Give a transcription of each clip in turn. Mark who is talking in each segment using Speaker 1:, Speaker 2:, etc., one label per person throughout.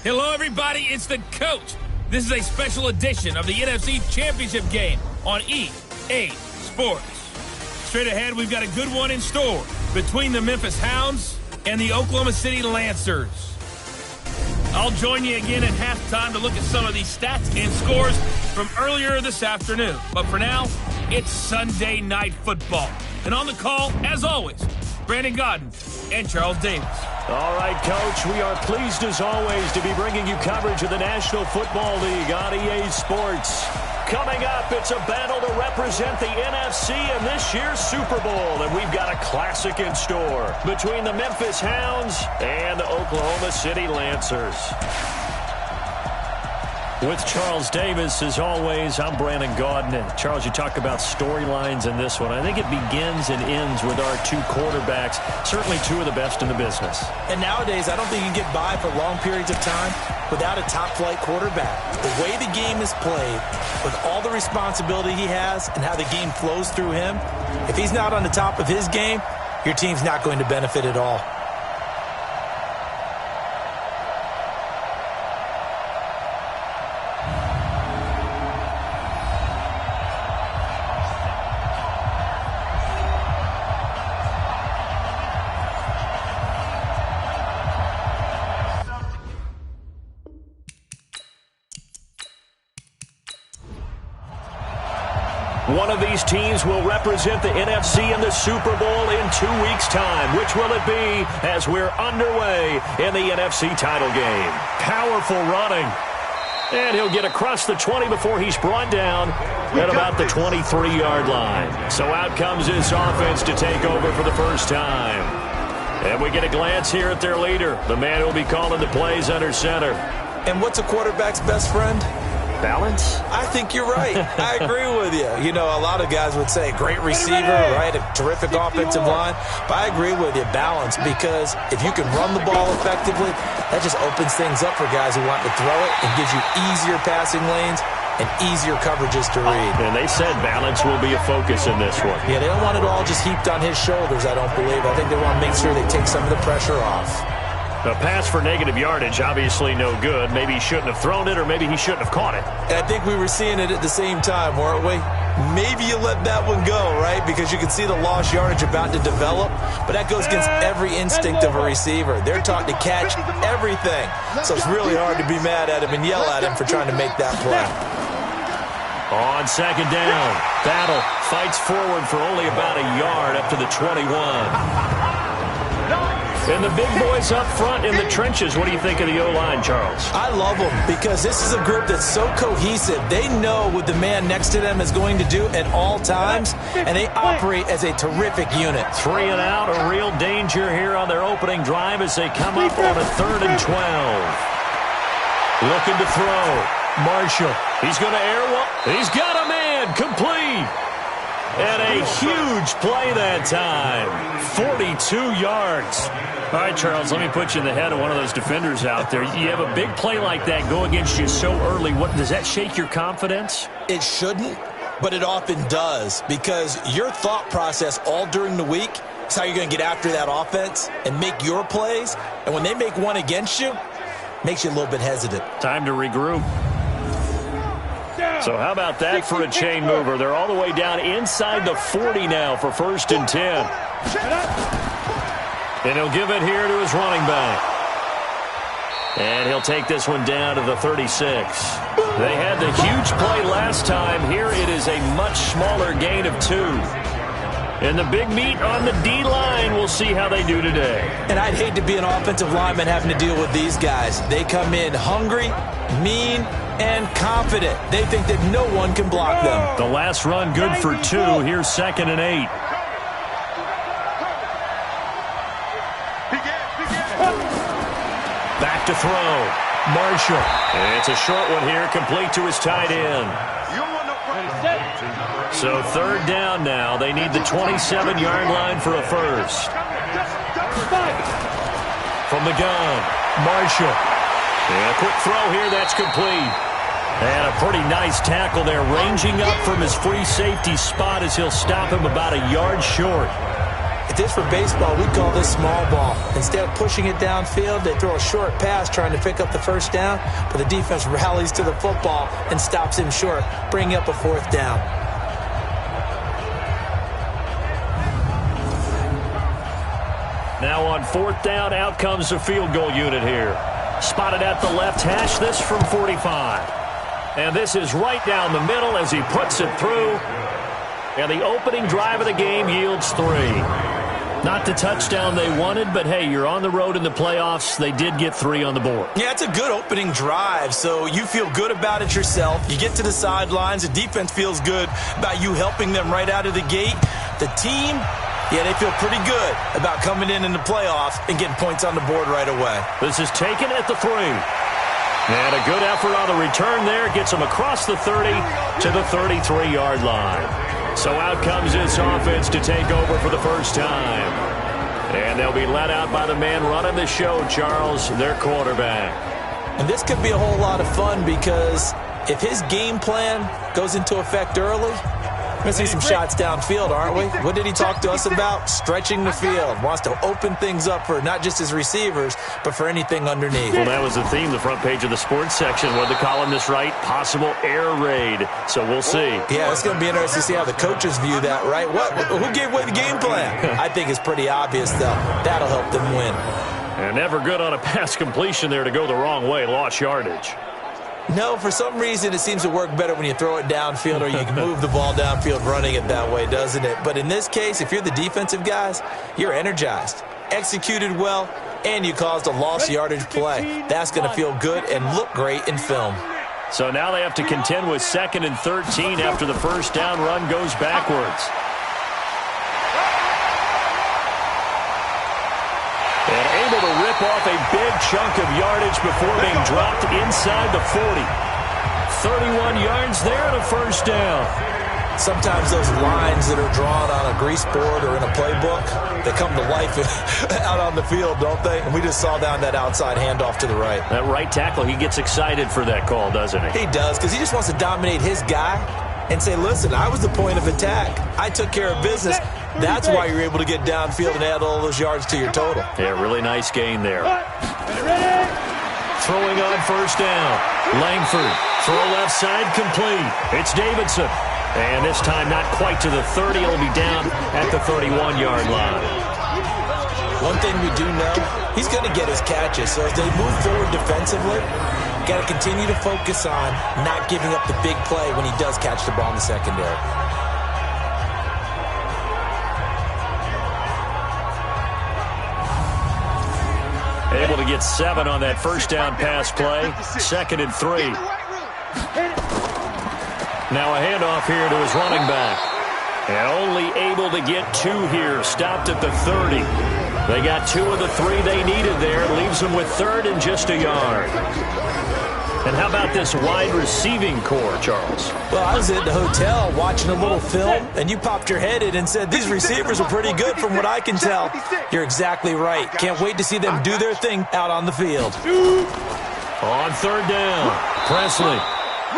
Speaker 1: Hello, everybody. It's the coach. This is a special edition of the NFC Championship game on EA Sports. Straight ahead, we've got a good one in store between the Memphis Hounds and the Oklahoma City Lancers. I'll join you again at halftime to look at some of these stats and scores from earlier this afternoon. But for now, it's Sunday Night Football. And on the call, as always, Brandon Godden and Charles Davis.
Speaker 2: All right, Coach, we are pleased as always to be bringing you coverage of the National Football League on EA Sports. Coming up, it's a battle to represent the NFC in this year's Super Bowl, and we've got a classic in store between the Memphis Hounds and the Oklahoma City Lancers. With Charles Davis, as always, I'm Brandon Godden. And Charles, you talk about storylines in this one. I think it begins and ends with our two quarterbacks, certainly two of the best in the business.
Speaker 3: And nowadays, I don't think you can get by for long periods of time without a top-flight quarterback. The way the game is played, with all the responsibility he has and how the game flows through him, if he's not on the top of his game, your team's not going to benefit at all.
Speaker 2: One of these teams will represent the NFC in the Super Bowl in 2 weeks' time. Which will it be as we're underway in the NFC title game? Powerful running. And he'll get across the 20 before he's brought down at about the 23-yard line. So out comes this offense to take over for the first time. And we get a glance here at their leader, the man who will be calling the plays under center.
Speaker 3: And what's a quarterback's best friend?
Speaker 2: Balance?
Speaker 3: I think you're right. I agree with you. You know, a lot of guys would say great receiver, right? A terrific offensive line. But I agree with you, balance, because if you can run the ball effectively, that just opens things up for guys who want to throw it and gives you easier passing lanes and easier coverages to read.
Speaker 2: And they said balance will be a focus in this one.
Speaker 3: Yeah, they don't want it all just heaped on his shoulders, I don't believe. I think they want to make sure they take some of the pressure off.
Speaker 2: A pass for negative yardage, obviously no good. Maybe he shouldn't have thrown it, or maybe he shouldn't have caught it.
Speaker 3: And I think we were seeing it at the same time, weren't we? Maybe you let that one go, right? Because you can see the lost yardage about to develop. But that goes against every instinct of a receiver. They're taught to catch everything. So it's really hard to be mad at him and yell at him for trying to make that play.
Speaker 2: On second down, Battle fights forward for only about a yard up to the 21. And the big boys up front in the trenches. What do you think of the O-line, Charles?
Speaker 3: I love them because this is a group that's so cohesive. They know what the man next to them is going to do at all times, and they operate as a terrific unit.
Speaker 2: 3 and out, a real danger here on their opening drive as they come up on a 3rd and 12. Looking to throw. Marshall. He's going to air one. He's got a man. Complete. And a huge play that time. 42 yards. All right, Charles, let me put you in the head of one of those defenders out there. You have a big play like that go against you so early. What does that shake your confidence?
Speaker 3: It shouldn't, but it often does, because your thought process all during the week is how you're going to get after that offense and make your plays. And when they make one against you, it makes you a little bit hesitant.
Speaker 2: Time to regroup. So how about that for a chain mover? They're all the way down inside the 40 now for 1st and 10. And he'll give it here to his running back. And he'll take this one down to the 36. They had the huge play last time. Here it is a much smaller gain of 2. And the big meat on the D-line, we'll see how they do today.
Speaker 3: And I'd hate to be an offensive lineman having to deal with these guys. They come in hungry, mean, and confident. They think that no one can block them.
Speaker 2: The last run good for 2. Here's 2nd and 8. Back to throw. Marshall. And it's a short one here, complete to his tight end. So 3rd down now. They need the 27-yard line for a first. From the gun, Marshall. And a quick throw here, that's complete. And a pretty nice tackle there, ranging up from his free safety spot as he'll stop him about a yard short.
Speaker 3: If this were baseball, we'd call this small ball. Instead of pushing it downfield, they throw a short pass trying to pick up the first down, but the defense rallies to the football and stops him short, bringing up a fourth down.
Speaker 2: Now on fourth down, out comes the field goal unit here. Spotted at the left hash, this from 45. And this is right down the middle as he puts it through. And the opening drive of the game yields 3. Not the touchdown they wanted, but hey, you're on the road in the playoffs. They did get 3 on the board.
Speaker 3: Yeah, it's a good opening drive, so you feel good about it yourself. You get to the sidelines. The defense feels good about you helping them right out of the gate. The team, yeah, they feel pretty good about coming in the playoffs and getting points on the board right away.
Speaker 2: This is taken at the 3. And a good effort on the return there. Gets them across the 30 to the 33-yard line. So out comes this offense to take over for the first time. And they'll be let out by the man running the show, Charles, their quarterback.
Speaker 3: And this could be a whole lot of fun because if his game plan goes into effect early, we're going to see some shots downfield, aren't we? What did he talk to us about? Stretching the field. Wants to open things up for not just his receivers, but for anything underneath.
Speaker 2: Well, that was the theme, the front page of the sports section. What did the columnist write? Possible air raid. So we'll see.
Speaker 3: Yeah, it's going to be interesting to see how the coaches view that, right? Who gave away the game plan? I think it's pretty obvious, though. That'll help them win.
Speaker 2: And never good on a pass completion there to go the wrong way. Lost yardage.
Speaker 3: No, for some reason it seems to work better when you throw it downfield or you can move the ball downfield running it that way, doesn't it? But in this case, if you're the defensive guys, you're energized, executed well, and you caused a lost yardage play. That's going to feel good and look great in film.
Speaker 2: So now they have to contend with 2nd and 13 after the first down run goes backwards. And able to rip off a big chunk of yardage before being dropped inside the 40. 31 yards there and a first down.
Speaker 3: Sometimes those lines that are drawn on a grease board or in a playbook, they come to life out on the field, don't they? And we just saw down that outside handoff to the right.
Speaker 2: That right tackle, he gets excited for that call, doesn't he?
Speaker 3: He does, because he just wants to dominate his guy and say, listen, I was the point of attack. I took care of business. That's why you're able to get downfield and add all those yards to your total.
Speaker 2: Yeah, really nice gain there. Throwing on first down. Langford. Throw left side complete. It's Davidson. And this time not quite to the 30. He'll be down at the 31-yard line.
Speaker 3: One thing we do know, he's going to get his catches. So as they move forward defensively, got to continue to focus on not giving up the big play when he does catch the ball in the secondary.
Speaker 2: Able to get 7 on that first down pass play. 2nd and 3. Now a handoff here to his running back. And only able to get 2 here. Stopped at the 30. They got 2 of the 3 they needed there. Leaves them with 3rd and just a yard. And how about this wide receiving core, Charles?
Speaker 3: Well, I was at the hotel watching a little film, and you popped your head in and said, these receivers are pretty good from what I can tell. You're exactly right. Can't wait to see them do their thing out on the field.
Speaker 2: On 3rd down, Presley.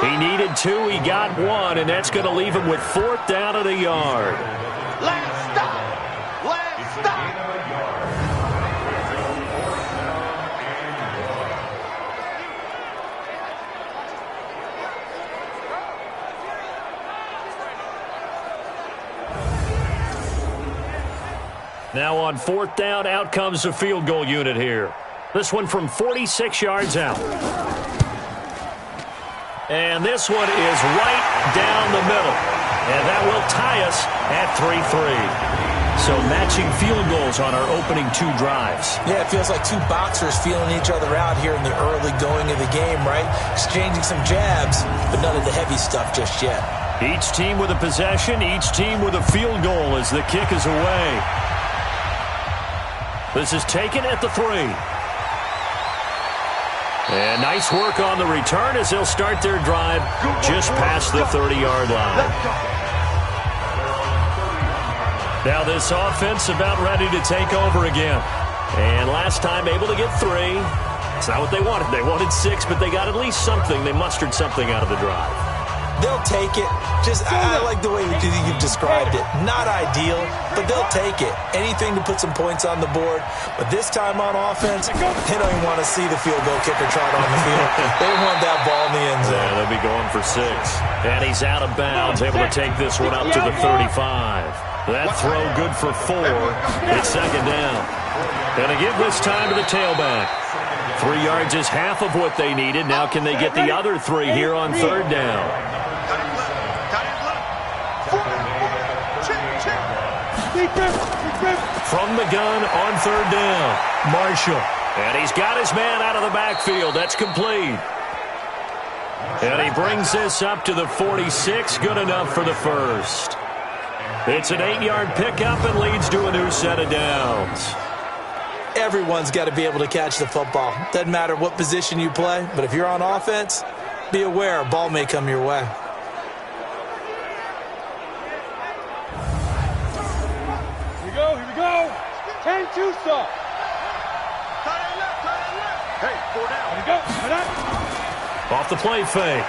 Speaker 2: He needed 2, he got 1, and that's going to leave him with 4th down at a yard.
Speaker 4: Let's stop! Let's stop!
Speaker 2: Now on 4th down, out comes the field goal unit here. This one from 46 yards out. And this one is right down the middle. And that will tie us at 3-3. So matching field goals on our opening 2 drives.
Speaker 3: Yeah, it feels like 2 boxers feeling each other out here in the early going of the game, right? Exchanging some jabs, but none of the heavy stuff just yet.
Speaker 2: Each team with a possession, each team with a field goal as the kick is away. This is taken at the 3. And nice work on the return as they'll start their drive just past the 30-yard line. Now this offense about ready to take over again. And last time able to get 3. It's not what they wanted. They wanted 6, but they got at least something. They mustered something out of the drive.
Speaker 3: They'll take it. I like the way you've described it. Not ideal, but they'll take it. Anything to put some points on the board. But this time on offense, they don't even want to see the field goal kicker trot on the field. They want that ball in the end zone.
Speaker 2: Yeah, they'll be going for 6. And he's out of bounds, able to take this one up to the 35. That throw good for 4. It's second down. And they give this time to the tailback. 3 yards is half of what they needed. Now can they get the other 3 here on third down? From the gun on third down, Marshall. And he's got his man out of the backfield. That's complete. And he brings this up to the 46. Good enough for the first. It's an 8-yard pickup and leads to a new set of downs.
Speaker 3: Everyone's got to be able to catch the football. Doesn't matter what position you play, but if you're on offense, be aware a ball may come your way.
Speaker 5: Here we go. 10-2 stop. Hey, 4 down. Here we go.
Speaker 2: Off the play fake,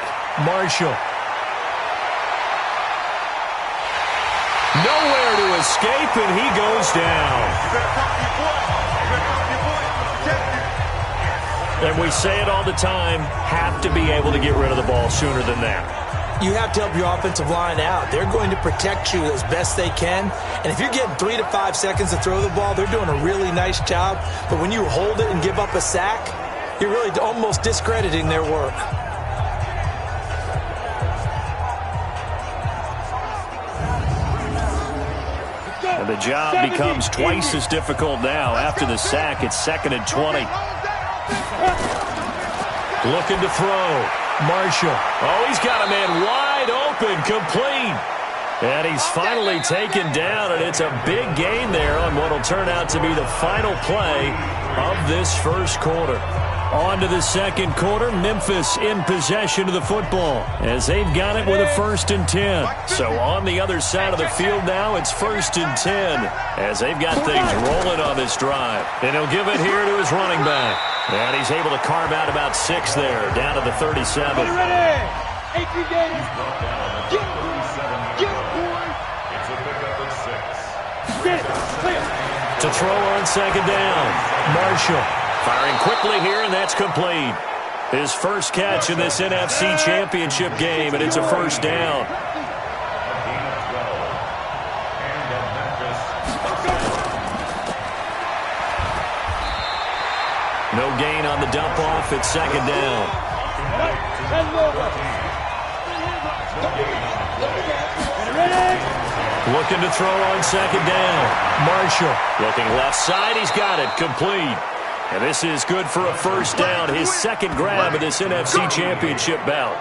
Speaker 2: Marshall. Nowhere to escape, and he goes down. And we say it all the time, have to be able to get rid of the ball sooner than that.
Speaker 3: You have to help your offensive line out. They're going to protect you as best they can. And if you're getting 3 to 5 seconds to throw the ball, they're doing a really nice job. But when you hold it and give up a sack, you're really almost discrediting their work.
Speaker 2: And the job becomes twice as difficult now. After the sack, it's 2nd and 20. Looking to throw. Marshall. Oh, he's got a man wide open, complete. And he's finally taken down, and it's a big gain there on what will turn out to be the final play of this first quarter. On to the second quarter. Memphis in possession of the football as they've got it with a 1st and 10. So on the other side of the field now, it's 1st and 10 as they've got things rolling on this drive. And he'll give it here to his running back. And he's able to carve out about 6 there, down to the 37.
Speaker 5: Ready. 18 games.
Speaker 2: To throw on second down, Marshall. Firing quickly here, and that's complete. His first catch in this NFC Championship game, and it's a 1st down. No gain on the dump off. It's 2nd down. Looking to throw on 2nd down. Marshall looking left side. He's got it. Complete. And this is good for a 1st down. His 2nd grab of this NFC Championship bout.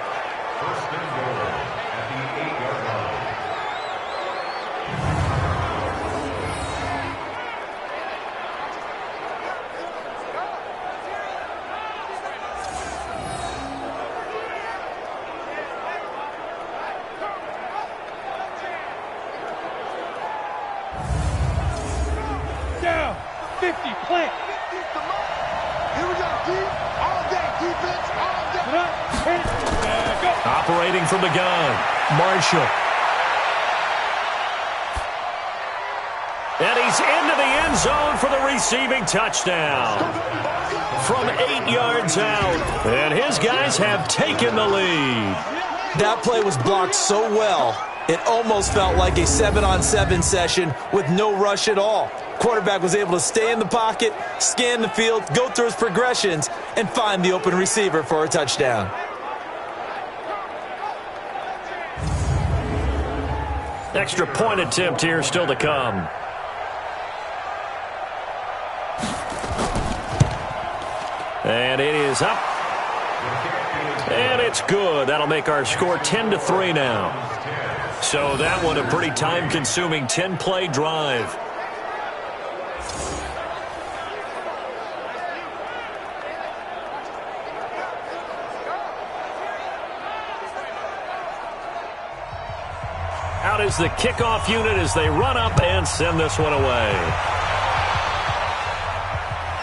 Speaker 5: Down. 50. Plant.
Speaker 2: Operating from the gun, Marshall. And he's into the end zone for the receiving touchdown. From 8 yards out, and his guys have taken the lead.
Speaker 3: That play was blocked so well, it almost felt like a 7-on-7 session with no rush at all. Quarterback was able to stay in the pocket, scan the field, go through his progressions, and find the open receiver for a touchdown.
Speaker 2: Extra point attempt here still to come. And it is up. And it's good. That'll make our score 10-3 now. So that one a pretty time-consuming 10-play drive. Out is the kickoff unit as they run up and send this one away.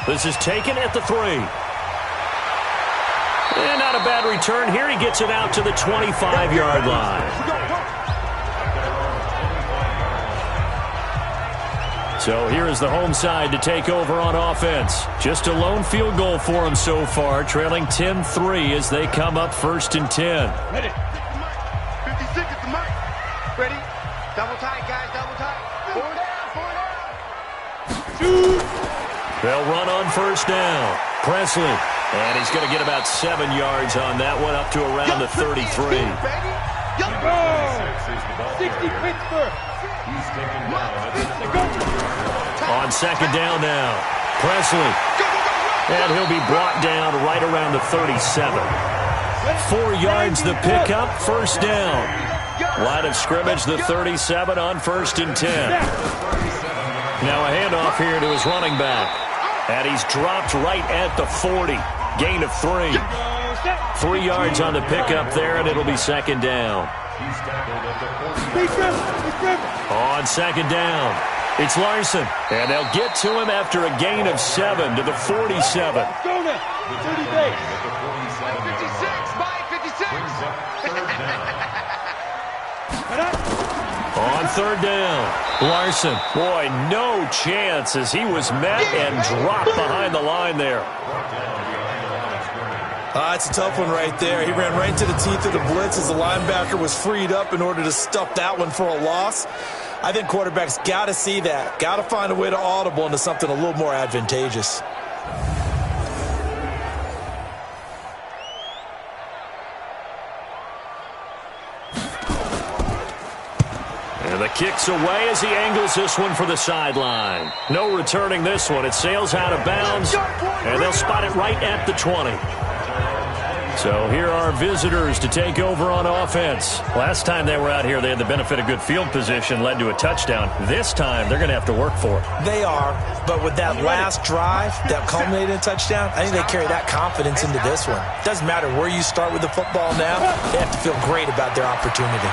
Speaker 2: This is taken at the 3. And not a bad return here. He gets it out to the 25-yard line. So here is the home side to take over on offense. Just a lone field goal for them so far, trailing 10-3 as they come up 1st and 10.
Speaker 5: Ready.
Speaker 4: 56 at the mic. Ready? Double tight, guys. Double tight. Forward down.
Speaker 5: Shoot.
Speaker 2: They'll run on 1st down. Presley. And he's going to get about 7 yards on that one, up to around the 33.
Speaker 5: Go. 60 Pittsburgh.
Speaker 6: He's taken down at the
Speaker 2: On 2nd down now. Presley. And he'll be brought down right around the 37. 4 yards the pickup, 1st down. Line of scrimmage, the 37 on 1st and 10. Now a handoff here to his running back. And he's dropped right at the 40. Gain of 3. 3 yards on the pickup there, and it'll be 2nd down. On 2nd down, it's Larson. And they'll get to him after a gain of 7 to the 47.
Speaker 5: Go now. 30 days.
Speaker 4: 56.
Speaker 2: On 3rd down, Larson. Boy, no chance as he was met and dropped behind the line there.
Speaker 3: It's a tough one right there. He ran right to the teeth of the blitz as the linebacker was freed up in order to stuff that one for a loss. I think quarterbacks got to see that. Got to find a way to audible into something a little more advantageous.
Speaker 2: And the kick's away as he angles this one for the sideline. No returning this one. It sails out of bounds, and they'll spot it right at the 20. So here are visitors to take over on offense. Last time they were out here, they had the benefit of good field position, led to a touchdown. This time, they're going to have to work for it.
Speaker 3: They are, but with that last drive that culminated in a touchdown, I think they carry that confidence into this one. Doesn't matter where you start with the football now, they have to feel great about their opportunity.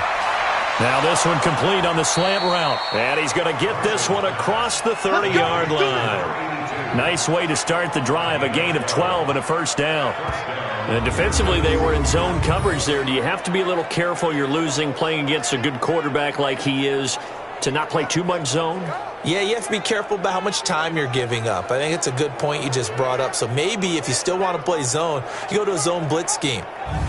Speaker 2: Now this one complete on the slant route. And he's going to get this one across the 30-yard line. Nice way to start the drive, a gain of 12 and a 1st down. And defensively, they were in zone coverage there. Do you have to be a little careful? You're losing playing against a good quarterback like he is to not play too much zone?
Speaker 3: Yeah, you have to be careful about how much time you're giving up. I think it's a good point you just brought up. So maybe if you still want to play zone, you go to a zone blitz scheme.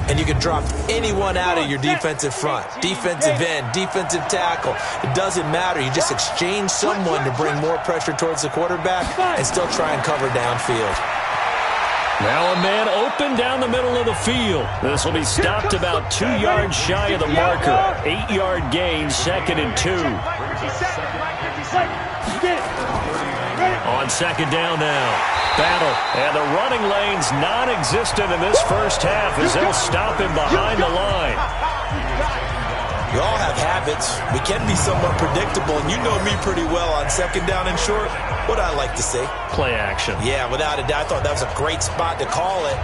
Speaker 3: And you can drop anyone out of your defensive front. Defensive end, defensive tackle. It doesn't matter. You just exchange someone to bring more pressure towards the quarterback and still try and cover downfield.
Speaker 2: Now a man open down the middle of the field. This will be stopped about 2 yards shy of the marker. 8-yard gain, 2nd and 2. On 2nd down now. Battle. And the running lane's non-existent in this first half as they'll stop him behind the line.
Speaker 3: We all have habits. We can be somewhat predictable, and you know me pretty well on 2nd down and short. What I like to say?
Speaker 2: Play action.
Speaker 3: Yeah, without a doubt. I thought that was a great spot to call it.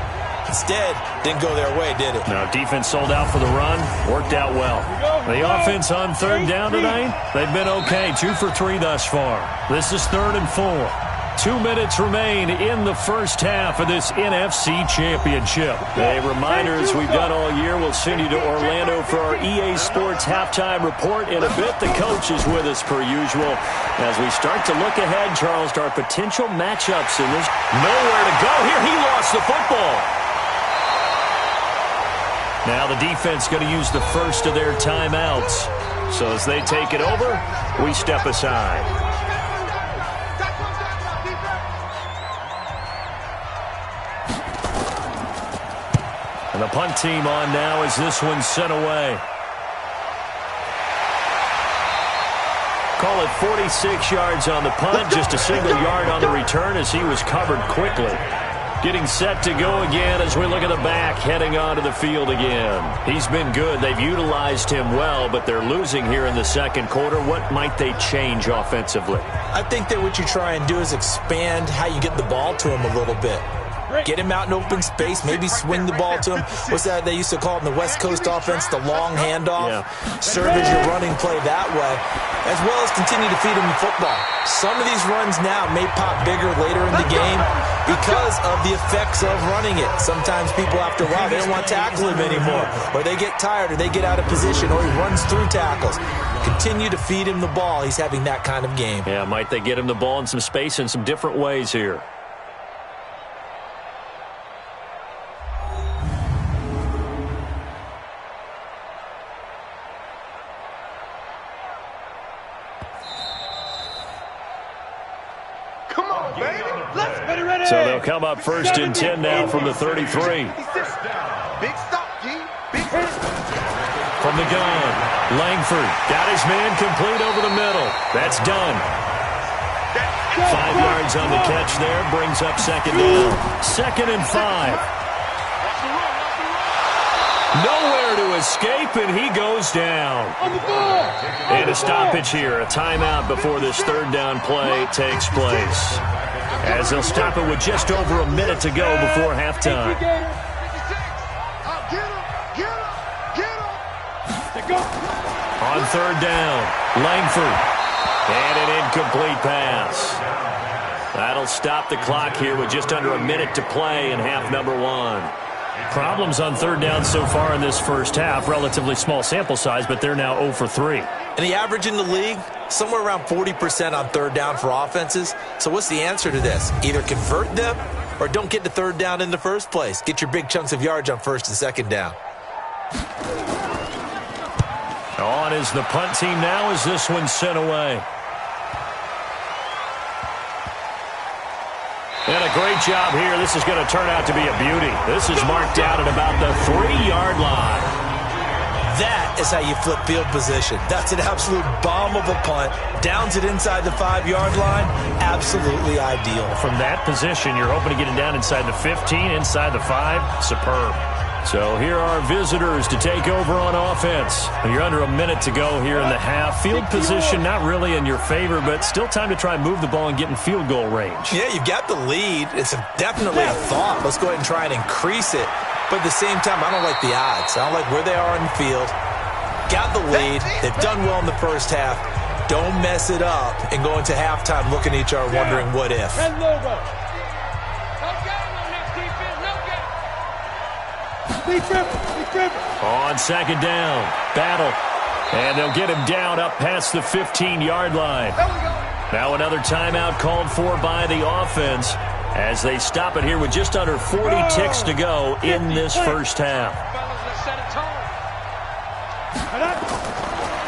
Speaker 3: Instead, didn't go their way, did it?
Speaker 2: No, defense sold out for the run. Worked out well. The offense on 3rd down tonight, they've been okay. 2 for 3 thus far. This is 3rd and 4. 2 minutes remain in the first half of this NFC Championship. A reminder, as we've done all year, we'll send you to Orlando for our EA Sports halftime report. In a bit, the coach is with us per usual. As we start to look ahead, Charles, to our potential matchups in this. Nowhere to go here. He lost the football. Now the defense going to use the first of their timeouts. So as they take it over, we step aside. And the punt team on now as this one's sent away. Call it 46 yards on the punt, just a single yard on the return as he was covered quickly. Getting set to go again as we look at the back, heading onto the field again. He's been good. They've utilized him well, but they're losing here in the second quarter. What might they change offensively?
Speaker 3: I think that what you try and do is expand how you get the ball to him a little bit. Get him out in open space, maybe swing the ball to him. What's that they used to call it in the West Coast offense, the long handoff? Yeah. Serve as your running play that way, as well as continue to feed him the football. Some of these runs now may pop bigger later in the game because of the effects of running it. Sometimes people, after a while, they don't want to tackle him anymore, or they get tired, or they get out of position, or he runs through tackles. Continue to feed him the ball. He's having that kind of game.
Speaker 2: Yeah, might they get him the ball in some space in some different ways here. So they'll come up first and 10 now from the 33.
Speaker 4: Big stop, G. Big
Speaker 2: From the gun, Langford got his man complete over the middle. That's done. 5 yards on the catch there, brings up second down. 2nd and 5. Nowhere to escape, and he goes down. And a stoppage here, a timeout before this 3rd down play takes place, as they'll stop it with just over a minute to go before halftime. On 3rd down, Langford. And an incomplete pass. That'll stop the clock here with just under a minute to play in half number 1. Problems on 3rd down so far in this first half. Relatively small sample size, but they're now 0 for 3.
Speaker 3: And the average in the league, somewhere around 40% on 3rd down for offenses. So what's the answer to this? Either convert them or don't get to 3rd down in the first place. Get your big chunks of yards on 1st and 2nd down.
Speaker 2: On is the punt team now as this one's sent away. And a great job here. This is going to turn out to be a beauty. This is marked out at about the 3-yard line.
Speaker 3: That is how you flip field position. That's an absolute bomb of a punt. Downs it inside the 5-yard line. Absolutely ideal.
Speaker 2: From that position, you're hoping to get it down inside the 15, inside the 5. Superb. So here are visitors to take over on offense. You're under a minute to go here in the half. Field position not really in your favor, but still time to try and move the ball and get in field goal range.
Speaker 3: Yeah, you've got the lead. It's definitely a thought. Let's go ahead and try and increase it. But at the same time, I don't like the odds. I don't like where they are on the field. Got the lead. They've done well in the first half. Don't mess it up and go into halftime looking at each other wondering what if.
Speaker 2: On 2nd down, Battle. And they'll get him down up past the 15-yard line. Now another timeout called for by the offense as they stop it here with just under 40 ticks to go in this first half.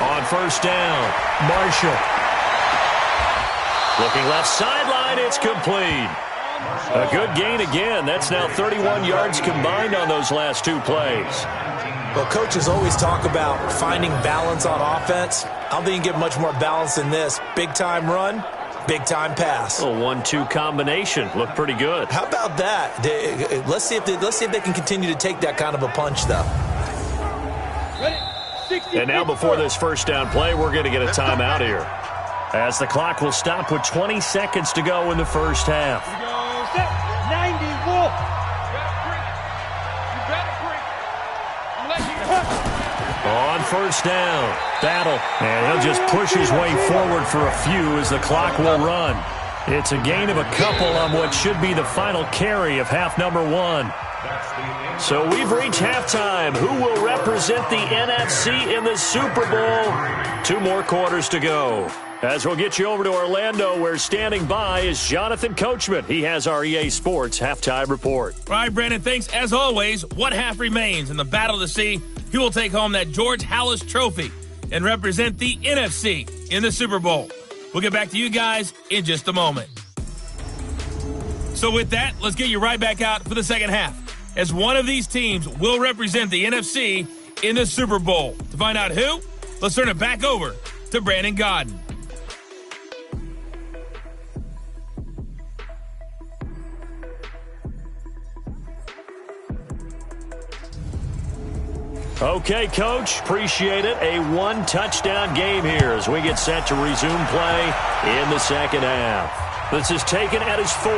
Speaker 2: On 1st down, Marshall. Looking left sideline, it's complete. A good gain again. That's now 31 yards combined on those last 2 plays.
Speaker 3: Well, coaches always talk about finding balance on offense. I don't think you can get much more balance than this. Big-time run, big-time pass.
Speaker 2: A 1-2 combination. Looked pretty good.
Speaker 3: How about that? Let's see if they can continue to take that kind of a punch, though.
Speaker 2: And now before this first down play, we're going to get a timeout here, as the clock will stop with 20 seconds to go in the first half.
Speaker 5: 90 Wolf.
Speaker 2: On 1st down, Battle. And he'll just push his way forward for a few as the clock will run. It's a gain of a couple on what should be the final carry of half number 1. So we've reached halftime. Who will represent the NFC in the Super Bowl? 2 more quarters to go. As we'll get you over to Orlando, where standing by is Jonathan Coachman. He has our EA Sports halftime report.
Speaker 1: All right, Brandon, thanks. As always, one half remains in the battle to see who will take home that George Halas trophy and represent the NFC in the Super Bowl. We'll get back to you guys in just a moment. So with that, let's get you right back out for the second half, as one of these teams will represent the NFC in the Super Bowl. To find out who, let's turn it back over to Brandon Godden.
Speaker 2: Okay, Coach, appreciate it. A 1-touchdown game here as we get set to resume play in the second half. This is taken at his 4.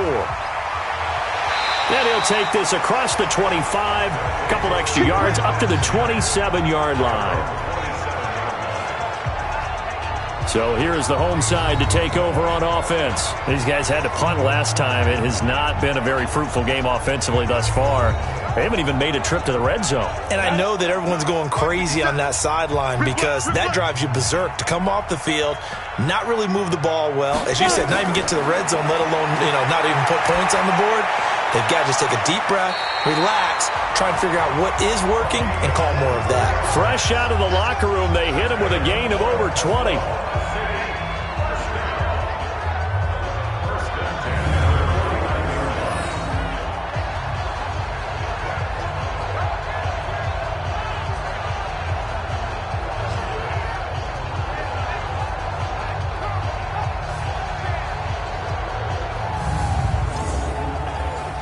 Speaker 2: And he'll take this across the 25, a couple extra yards up to the 27-yard line. So here's the home side to take over on offense. These guys had to punt last time. It has not been a very fruitful game offensively thus far. They haven't even made a trip to the red zone.
Speaker 3: And I know that everyone's going crazy on that sideline because that drives you berserk to come off the field, not really move the ball well. As you said, not even get to the red zone, let alone, not even put points on the board. They've got to just take a deep breath, relax, try and figure out what is working, and call more of that.
Speaker 2: Fresh out of the locker room, they hit him with a gain of over 20.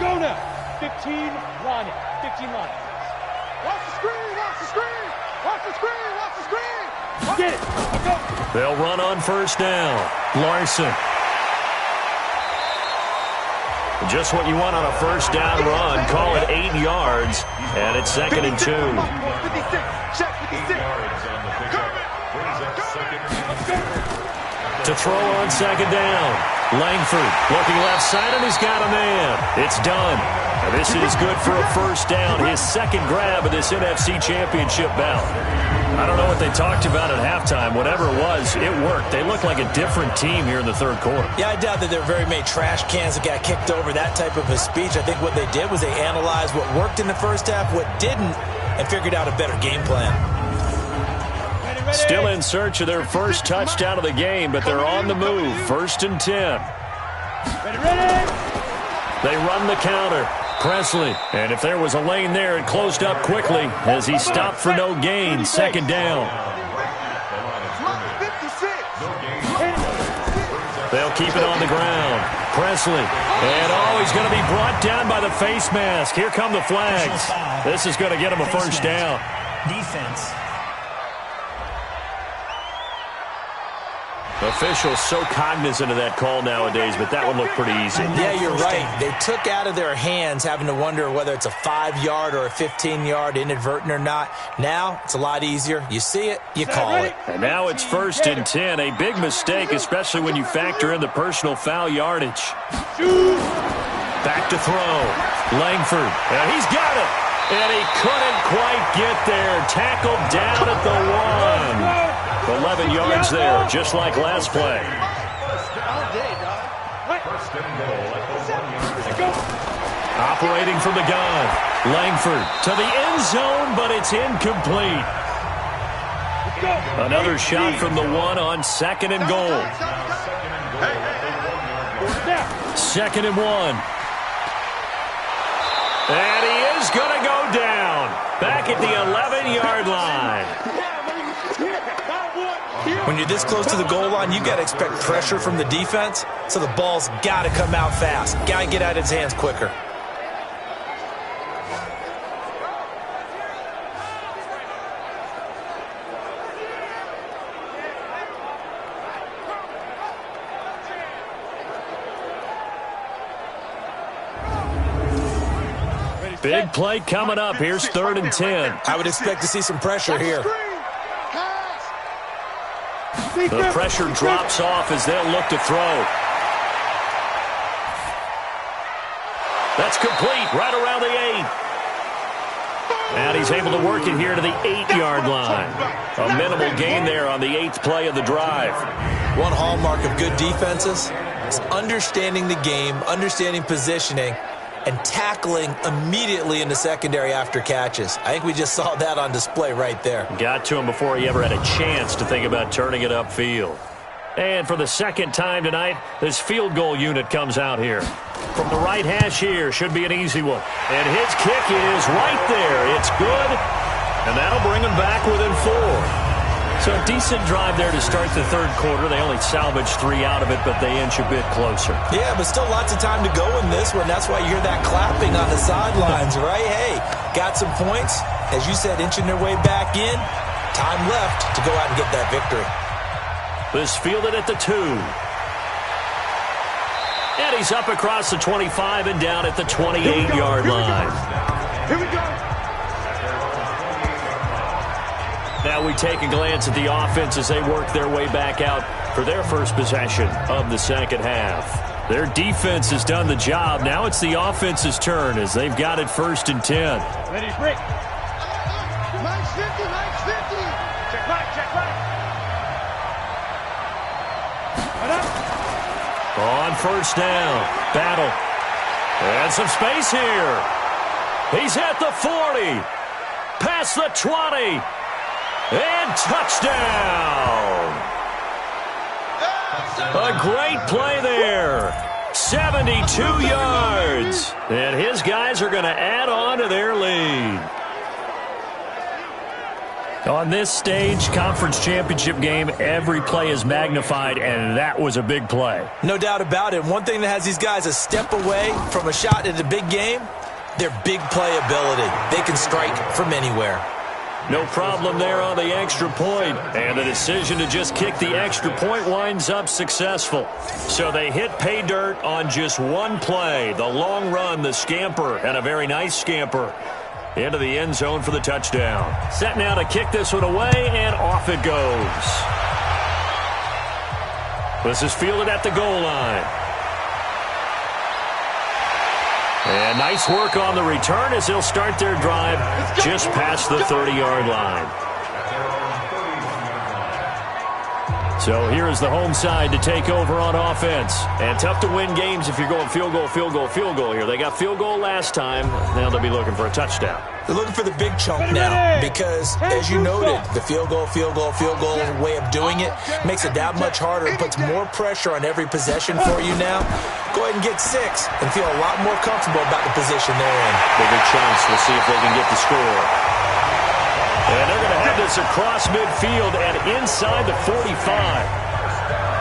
Speaker 5: Go now. 15 line. 15 line.
Speaker 4: Watch the screen, watch the screen, watch the screen, watch the screen.
Speaker 5: Get it. Go.
Speaker 2: They'll run on first down. Larson. Just what you want on a first down run. Call it 8 yards. And it's 2nd and 2.
Speaker 4: 56. Check 56.
Speaker 2: To throw on second down. Langford looking left side, and he's got a man. It's done. And this is good for a first down. His second grab of this NFC Championship bout. I don't know what they talked about at halftime. Whatever it was, it worked. They look like a different team here in the third quarter.
Speaker 3: Yeah, I doubt that there were very many trash cans that got kicked over, that type of a speech. I think what they did was they analyzed what worked in the first half, what didn't, and figured out a better game plan.
Speaker 2: Still in search of their first touchdown of the game, but they're on the move. 1st and 10.
Speaker 5: Ready.
Speaker 2: They run the counter. Presley. And if there was a lane there, it closed up quickly as he stopped for no gain. 2nd down. They'll keep it on the ground. Presley. And, he's going to be brought down by the face mask. Here come the flags. This is going to get him a first down.
Speaker 7: Defense.
Speaker 2: Officials so cognizant of that call nowadays, but that would look pretty easy.
Speaker 3: Yeah, you're right. They took out of their hands having to wonder whether it's a 5-yard or a 15-yard, inadvertent or not. Now, it's a lot easier. You see it, you call it.
Speaker 2: And now it's 1st and 10. A big mistake, especially when you factor in the personal foul yardage. Back to throw. Langford. And he's got it. And he couldn't quite get there. Tackled down at the 1. 11 yards there, just like last play. Operating from the gun. Langford to the end zone, but it's incomplete. Another shot from the 1 on 2nd and goal. 2nd and 1. And he is going to go down. Back at the 11-yard line.
Speaker 3: When you're this close to the goal line, you got to expect pressure from the defense, so the ball's got to come out fast. Got to get out of his hands quicker.
Speaker 2: Big play coming up. Here's 3rd and 10.
Speaker 3: I would expect to see some pressure here.
Speaker 2: The pressure drops off as they'll look to throw. That's complete right around the 8. And he's able to work it here to the 8-yard line. A minimal gain there on the 8th play of the drive.
Speaker 3: One hallmark of good defenses is understanding the game, understanding positioning, and tackling immediately in the secondary after catches. I think we just saw that on display right there.
Speaker 2: Got to him before he ever had a chance to think about turning it upfield. And for the second time tonight, this field goal unit comes out here. From the right hash here, should be an easy one. And his kick is right there. It's good, and that'll bring him back within 4. So a decent drive there to start the third quarter. They only salvaged 3 out of it, but they inch a bit closer.
Speaker 3: Yeah, but still lots of time to go in this one. That's why you hear that clapping on the sidelines, right? Hey, got some points. As you said, inching their way back in. Time left to go out and get that victory.
Speaker 2: This fielded at the 2. And he's up across the 25 and down at the 28-yard line.
Speaker 4: Here we go.
Speaker 2: Now we take a glance at the offense as they work their way back out for their first possession of the second half. Their defense has done the job. Now it's the offense's turn as they've got it 1st and 10.
Speaker 5: Ready, break.
Speaker 4: Nice 50, nice 50.
Speaker 5: Check right, check right. Right up.
Speaker 2: On 1st down, battle. And some space here. He's at the 40. Past the 20. And touchdown. A great play there. 72 yards. And his guys are going to add on to their lead. On this stage, conference championship game, every play is magnified, and that was a big play.
Speaker 3: No doubt about it. One thing that has these guys a step away from a shot in a big game, their big play ability. They can strike from anywhere.
Speaker 2: No problem there on the extra point, and the decision to just kick the extra point winds up successful. So they hit pay dirt on just one play, the long run, the scamper, and a very nice scamper into the end zone for the touchdown. Set now to kick this one away, and off it goes. This is fielded at the goal line. And nice work on the return as they'll start their drive just past the 30-yard line. So here is the home side to take over on offense. And tough to win games if you're going field goal, field goal, field goal here. They got field goal last time. Now they'll be looking for a touchdown.
Speaker 3: They're looking for the big chunk now because, as you noted, the field goal way of doing it makes it that much harder. It puts more pressure on every possession for you now. Go ahead and get 6 and feel a lot more comfortable about the position they're in.
Speaker 2: Bigger chance. We'll see if they can get the score. And they're going to have this across midfield and inside the 45.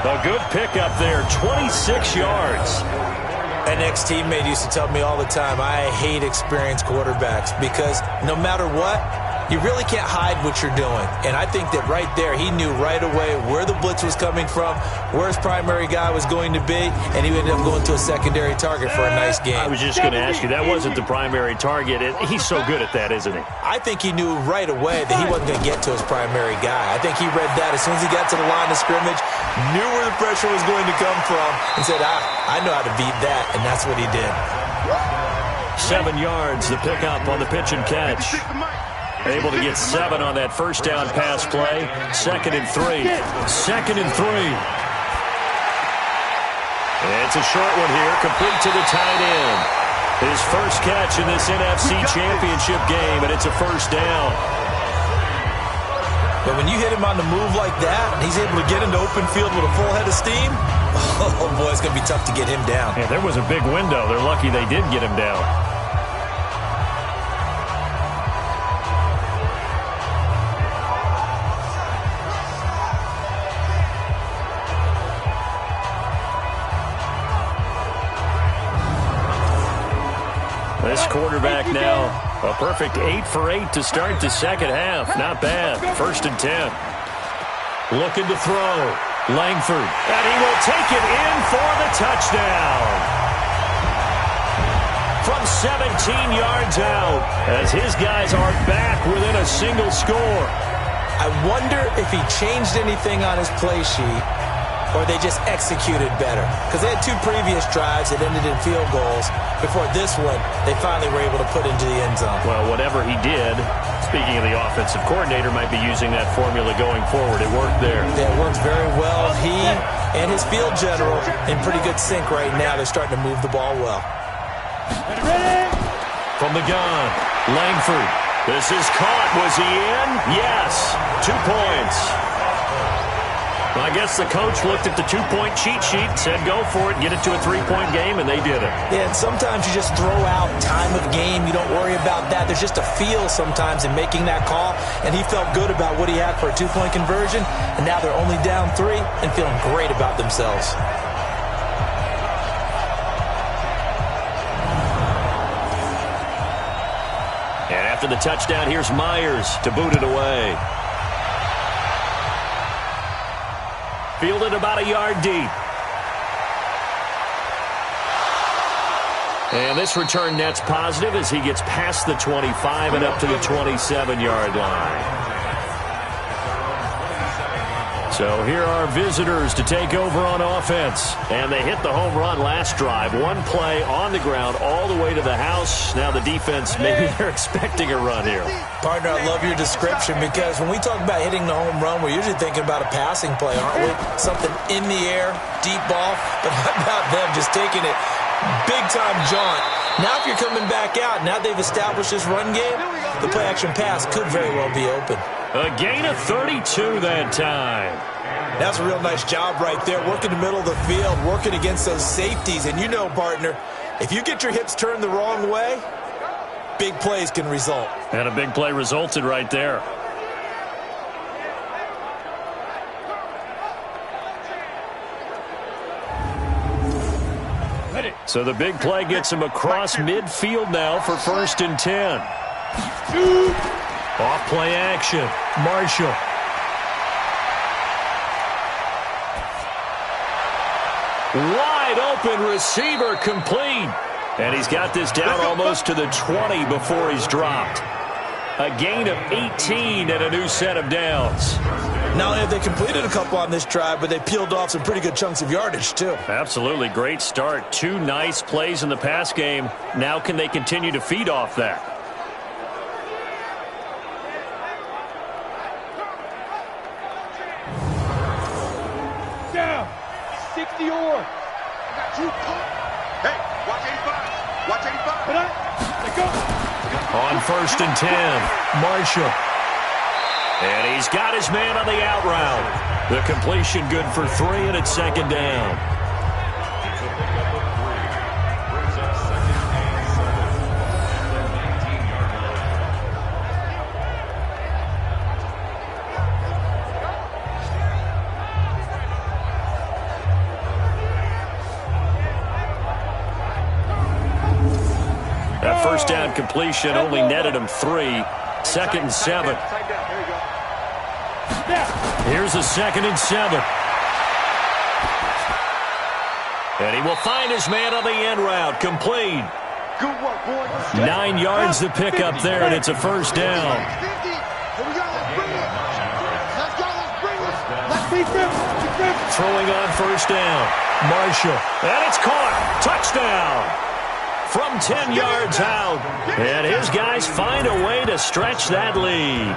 Speaker 2: A good pickup there, 26 yards.
Speaker 3: An ex-teammate used to tell me all the time, I hate experienced quarterbacks because no matter what, you really can't hide what you're doing. And I think that right there, he knew right away where the blitz was coming from, where his primary guy was going to be, and he ended up going to a secondary target for a nice game.
Speaker 2: I was just going to ask you, that wasn't the primary target. He's so good at that, isn't he?
Speaker 3: I think he knew right away that he wasn't going to get to his primary guy. I think he read that as soon as he got to the line of scrimmage, knew where the pressure was going to come from, and said, I know how to beat that, and that's what he did.
Speaker 2: 7 yards, the pickup on the pitch and catch. Able to get 7 on that first down pass play. 2nd and 3. 2nd and 3. It's a short one here, complete to the tight end. His first catch in this NFC Championship game, and it's a first down.
Speaker 3: But when you hit him on the move like that, and he's able to get into open field with a full head of steam, oh boy, it's going to be tough to get him down.
Speaker 2: Yeah, there was a big window. They're lucky they did get him down. This quarterback now, a perfect 8 for 8 to start the second half. Not bad. 1st and 10. Looking to throw. Langford. And he will take it in for the touchdown. From 17 yards out as his guys are back within a single score.
Speaker 3: I wonder if he changed anything on his play sheet or they just executed better. Because they had 2 previous drives that ended in field goals. Before this one, they finally were able to put into the end zone.
Speaker 2: Well, whatever he did, speaking of the offensive coordinator, might be using that formula going forward. It worked there.
Speaker 3: Yeah, it works very well. He and his field general in pretty good sync right now. They're starting to move the ball well.
Speaker 5: Ready?
Speaker 2: From the gun, Langford. This is caught. Was he in? Yes. 2 points. I guess the coach looked at the 2-point cheat sheet, said go for it, get it to a 3-point game, and they did it.
Speaker 3: Yeah, and sometimes you just throw out time of game. You don't worry about that. There's just a feel sometimes in making that call, and he felt good about what he had for a 2-point conversion, and now they're only down 3 and feeling great about themselves.
Speaker 2: And after the touchdown, here's Myers to boot it away. Fielded about a yard deep. And this return net's positive as he gets past the 25 and up to the 27-yard line. So here are visitors to take over on offense. And they hit the home run last drive. One play on the ground all the way to the house. Now the defense, maybe they're expecting a run here.
Speaker 3: Partner, I love your description because when we talk about hitting the home run, we're usually thinking about a passing play, aren't we? Something in the air, deep ball. But how about them just taking it big-time jaunt? Now if you're coming back out, now they've established this run game, the play-action pass could very well be open.
Speaker 2: A gain of 32 that time.
Speaker 3: That's a real nice job right there, working the middle of the field, working against those safeties. And you know, partner, if you get your hips turned the wrong way, big plays can result.
Speaker 2: And a big play resulted right there. So the big play gets him across midfield now for 1st and 10. Off play action. Marshall. Wide open receiver complete. And he's got this down almost to the 20 before he's dropped. A gain of 18 and a new set of downs.
Speaker 3: Not only have they completed a couple on this drive, but they peeled off some pretty good chunks of yardage, too.
Speaker 2: Absolutely. Great start. 2 nice plays in the pass game. Now can they continue to feed off that?
Speaker 5: Down. 60 or.
Speaker 4: Hey, watch 85. Watch 85.
Speaker 5: Put up. Let go.
Speaker 2: On 1st and 10, Marshall. And he's got his man on the out route. The completion good for 3, and it's 2nd down. That first down completion only netted him 3. 2nd and 7. Here's a 2nd and 7. And he will find his man on the end route. Complete.
Speaker 4: Good work, boys.
Speaker 2: 9 yards to pick up there, and it's a 1st down. Throwing on 1st down. Marshall. And it's caught. Touchdown. From 10 yards out. And his guys find a way to stretch that lead.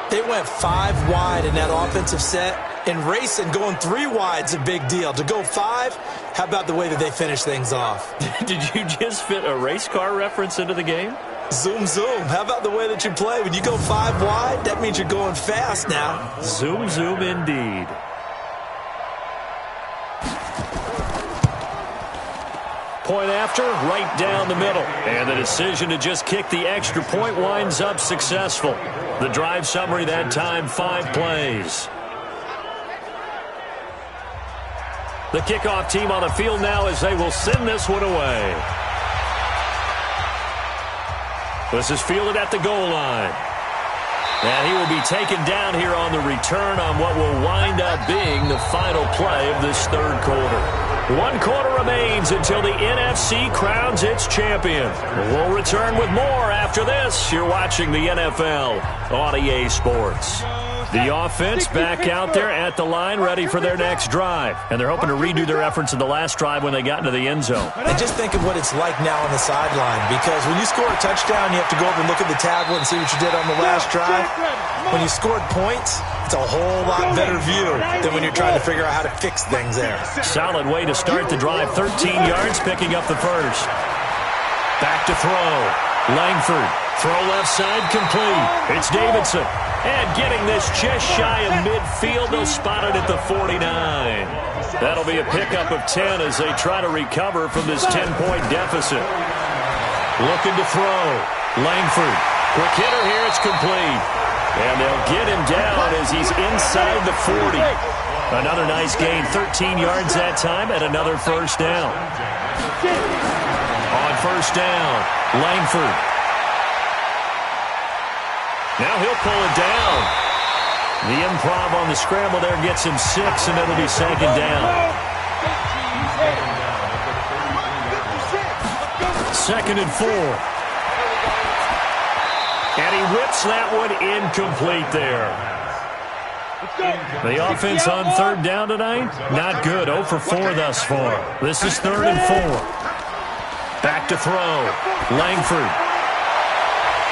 Speaker 3: They went 5 wide in that offensive set. And racing, going 3 wide's a big deal. To go 5, how about the way that they finish things off?
Speaker 2: Did you just fit a race car reference into the game?
Speaker 3: Zoom, zoom. How about the way that you play? When you go 5 wide, that means you're going fast now.
Speaker 2: Zoom, zoom indeed. Point after, right down the middle. And the decision to just kick the extra point winds up successful. The drive summary that time, 5 plays. The kickoff team on the field now as they will send this one away. This is fielded at the goal line. And he will be taken down here on the return on what will wind up being the final play of this 3rd quarter. 1 quarter remains until the NFC crowns its champion. We'll return with more after this. You're watching the NFL on EA Sports. The offense back out there at the line, ready for their next drive. And they're hoping to redo their efforts in the last drive when they got into the end zone.
Speaker 3: And just think of what it's like now on the sideline, because when you score a touchdown, you have to go over and look at the tablet and see what you did on the last drive. When you scored points, it's a whole lot better view than when you're trying to figure out how to fix things there.
Speaker 2: Solid way to start the drive. 13 yards, picking up the first. Back to throw. Langford. Throw left side, complete. It's Davidson. And getting this just shy of midfield, they'll spot it at the 49. That'll be a pickup of 10 as they try to recover from this 10-point deficit. Looking to throw. Langford. Quick hitter here, it's complete. And they'll get him down as he's inside the 40. Another nice gain, 13 yards that time, and another 1st down. On 1st down, Langford. Now he'll pull it down. The improv on the scramble there gets him 6, and it'll be 2nd down. 2nd and 4. And he whips that one incomplete there. The offense on 3rd down tonight, not good. 0 for 4 thus far. This is 3rd and 4. Back to throw. Langford.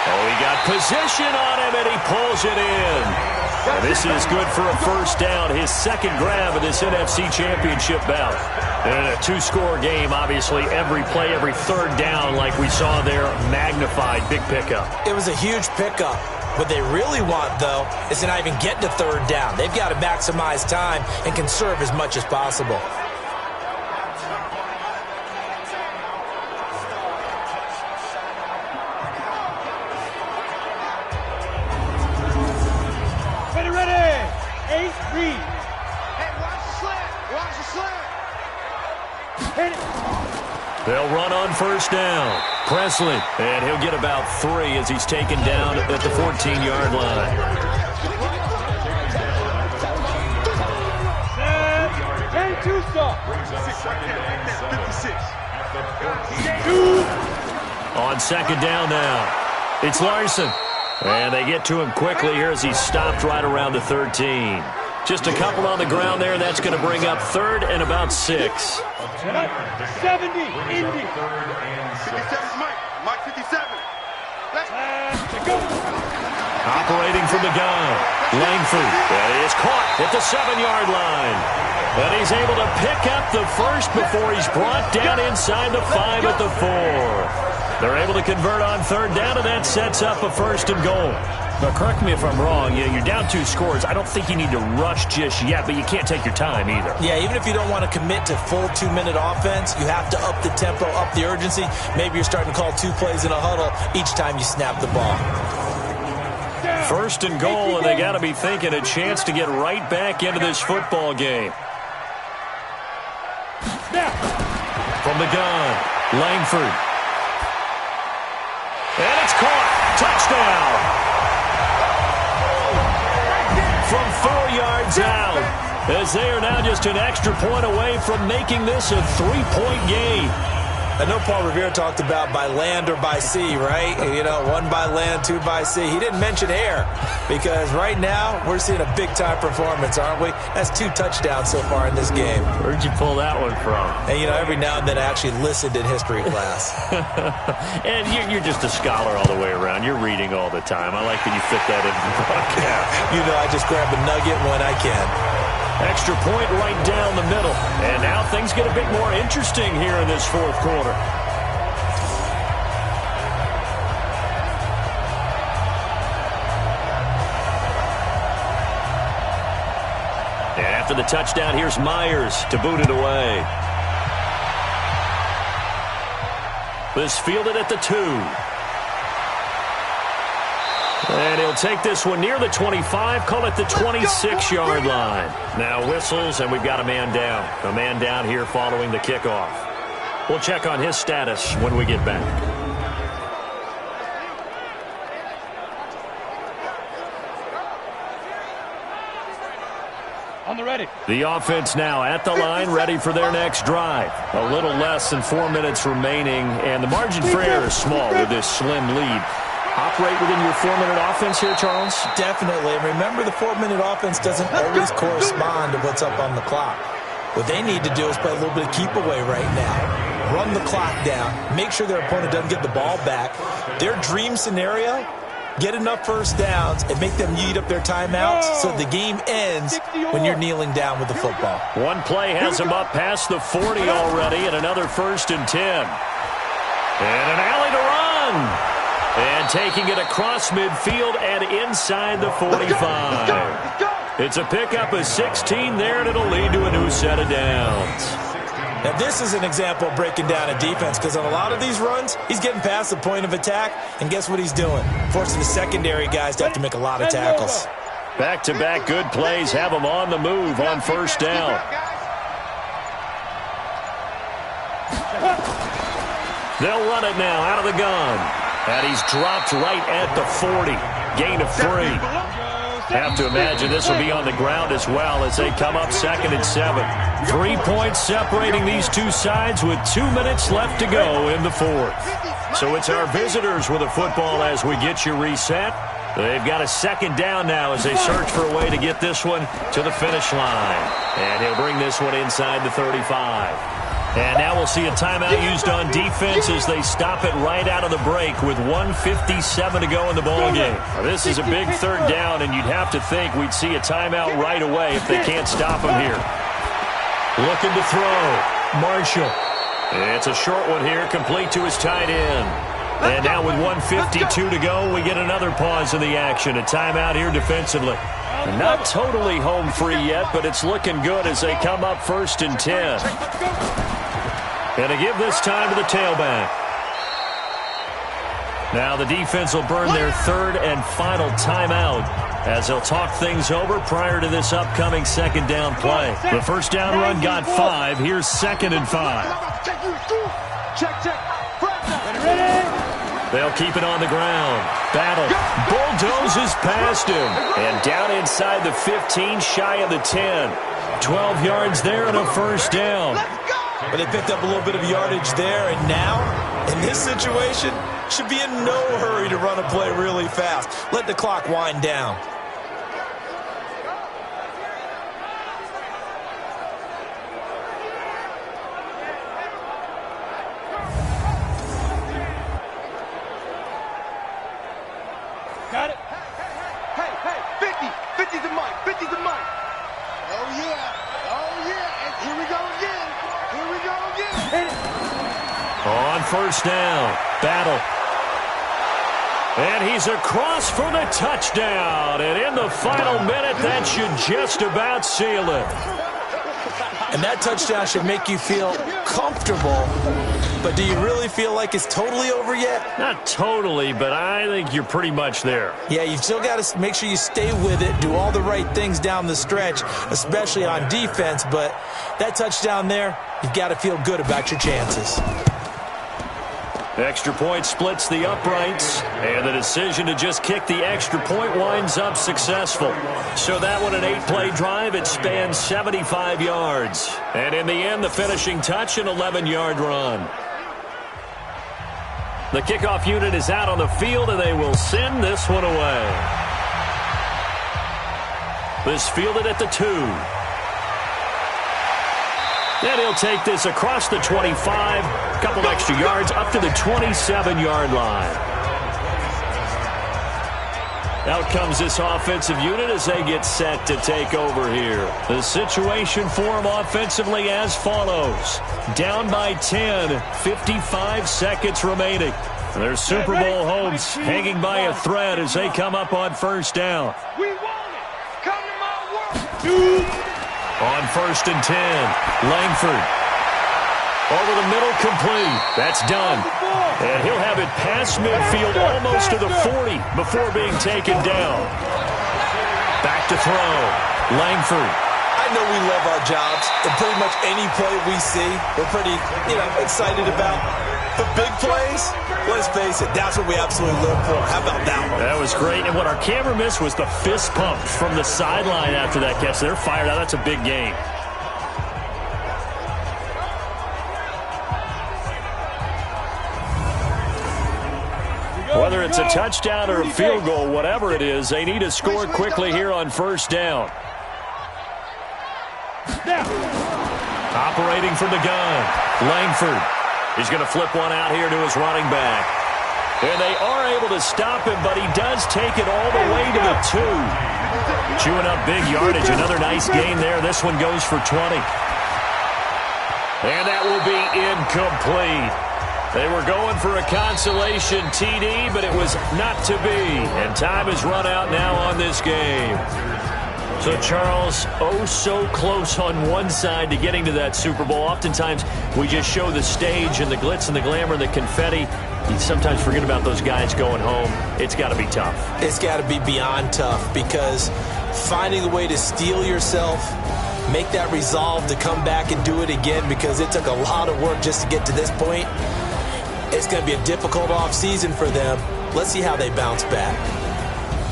Speaker 2: Oh, he got position on him, and he pulls it in. And this is good for a 1st down, his 2nd grab of this NFC Championship bout. And in a 2-score game, obviously, every play, every 3rd down, like we saw there, magnified, big pickup.
Speaker 3: It was a huge pickup. What they really want, though, is to not even get to 3rd down. They've got to maximize time and conserve as much as possible.
Speaker 2: They'll run on 1st down. Presley, and he'll get about 3 as he's taken down at the 14-yard line. On 2nd down now, it's Larson. And they get to him quickly here as he's stopped right around the 13. Just a couple on the ground there. That's going to bring up 3rd and about 6.
Speaker 5: 70, Indy.
Speaker 4: 57, Mike 57.
Speaker 2: Operating from the gun, Langford. And he is caught at the 7-yard line. And he's able to pick up the 1st before he's brought down inside the 5 at the 4. They're able to convert on 3rd down, and that sets up a 1st and goal. Now, correct me if I'm wrong. You're down 2 scores. I don't think you need to rush just yet, but you can't take your time either.
Speaker 3: Yeah, even if you don't want to commit to full 2-minute offense, you have to up the tempo, up the urgency. Maybe you're starting to call 2 plays in a huddle each time you snap the ball.
Speaker 2: 1st and goal, and they got to be thinking a chance to get right back into this football game. From the gun, Langford. And it's caught. Touchdown. From 4 yards out, as they are now just an extra point away from making this a 3-point game.
Speaker 3: I know Paul Revere talked about by land or by sea, right? You know, 1 by land, 2 by sea. He didn't mention air because right now we're seeing a big-time performance, aren't we? That's 2 touchdowns so far in this game.
Speaker 2: Where'd you pull that one from?
Speaker 3: And, you know, every now and then I actually listened in history class.
Speaker 2: And you're just a scholar all the way around. You're reading all the time. I like that you fit that into the broadcast.
Speaker 3: You know, I just grab a nugget when I can.
Speaker 2: Extra point right down the middle. And now things get a bit more interesting here in this 4th quarter. And after the touchdown, here's Myers to boot it away. This fielded at the 2. And he'll take this one near the 25, call it the 26-yard line. Now whistles, and we've got a man down. A man down here following the kickoff. We'll check on his status when we get back.
Speaker 5: On the ready.
Speaker 2: The offense now at the line, ready for their next drive. A little less than 4 minutes remaining, and the margin for error is small with this slim lead. Operate within your 4-minute offense here, Charles?
Speaker 3: Definitely. And remember, the 4-minute offense doesn't always correspond to what's up on the clock. What they need to do is play a little bit of keep away right now. Run the clock down. Make sure their opponent doesn't get the ball back. Their dream scenario, get enough 1st downs and make them eat up their timeouts so the game ends when you're kneeling down with the football.
Speaker 2: One play has them up past the 40 already, and another 1st and 10. And an alley to run. And taking it across midfield and inside the 45. It's a pickup of 16 there, and it'll lead to a new set of downs.
Speaker 3: Now, this is an example of breaking down a defense because on a lot of these runs, he's getting past the point of attack, and guess what he's doing? Forcing the secondary guys to have to make a lot of tackles.
Speaker 2: Back-to-back good plays have them on the move on 1st down. They'll run it now out of the gun. And he's dropped right at the 40. Gain of 3. Have to imagine this will be on the ground as well as they come up 2nd and 7. 3 points separating these two sides with 2 minutes left to go in the 4th. So it's our visitors with a football as we get you reset. They've got a 2nd down now as they search for a way to get this one to the finish line. And he'll bring this one inside the 35. And now we'll see a timeout used on defense as they stop it right out of the break with 1:57 to go in the ballgame. This is a big 3rd down, and you'd have to think we'd see a timeout right away if they can't stop him here. Looking to throw. Marshall. It's a short one here, complete to his tight end. And now with 1:52 to go, we get another pause in the action. A timeout here defensively. Not totally home free yet, but it's looking good as they come up 1st and 10. And to give this time to the tailback. Now the defense will burn their 3rd and final timeout as they'll talk things over prior to this upcoming 2nd down play. The 1st down run got 5. Here's 2nd and 5. They'll keep it on the ground. Battle. Bulldozes past him. And down inside the 15, shy of the 10. 12 yards there and a 1st down.
Speaker 3: But they picked up a little bit of yardage there, and now, in this situation, should be in no hurry to run a play really fast. Let the clock wind down.
Speaker 4: Got it. Hey, 50. 50's the mic. 50's the mic. Oh, yeah. Oh, yeah. And here we go again. Here we go again.
Speaker 2: On 1st down. Battle. And he's across for the touchdown. And in the final minute, that should just about seal it.
Speaker 3: And that touchdown should make you feel comfortable. But do you really feel like it's totally over yet?
Speaker 2: Not totally, but I think you're pretty much there.
Speaker 3: Yeah, you've still got to make sure you stay with it, do all the right things down the stretch, especially on defense. But that touchdown there, you've got to feel good about your chances.
Speaker 2: Extra point splits the uprights, and the decision to just kick the extra point winds up successful. So that one, an 8-play drive, it spans 75 yards. And in the end, the finishing touch, an 11-yard run. The kickoff unit is out on the field, and they will send this one away. This fielded at the 2. And he'll take this across the 25, a couple extra yards up to the 27-yard line. Out comes this offensive unit as they get set to take over here. The situation for them offensively as follows. Down by 10, 55 seconds remaining. Their Super Bowl hopes hanging by a thread as they come up on 1st down.
Speaker 4: We want it. Come to my world.
Speaker 2: On 1st and 10, Langford. Over the middle, complete. That's done. And he'll have it past midfield almost to the 40 before being taken down. Back to throw. Langford.
Speaker 3: I know we love our jobs, and pretty much any play we see, we're pretty, excited about. The big plays, let's face it, that's what we absolutely live for. How about that one?
Speaker 2: That was great. And what our camera missed was the fist pump from the sideline after that catch. They're fired out. That's a big game. Whether it's a touchdown or a field goal, whatever it is, they need to score quickly here on 1st down. Operating from the gun, Langford. He's going to flip one out here to his running back. And they are able to stop him, but he does take it all the way to the 2. Chewing up big yardage. Another nice gain there. This one goes for 20. And that will be incomplete. They were going for a consolation TD, but it was not to be. And time has run out now on this game. So, Charles, oh so close on one side to getting to that Super Bowl. Oftentimes, we just show the stage and the glitz and the glamour and the confetti. You sometimes forget about those guys going home. It's got to be tough.
Speaker 3: It's got to be beyond tough because finding a way to steel yourself, make that resolve to come back and do it again because it took a lot of work just to get to this point. It's going to be a difficult offseason for them. Let's see how they bounce back.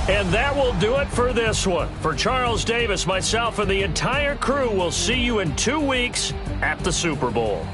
Speaker 2: And that will do it for this one. For Charles Davis, myself, and the entire crew, we'll see you in 2 weeks at the Super Bowl.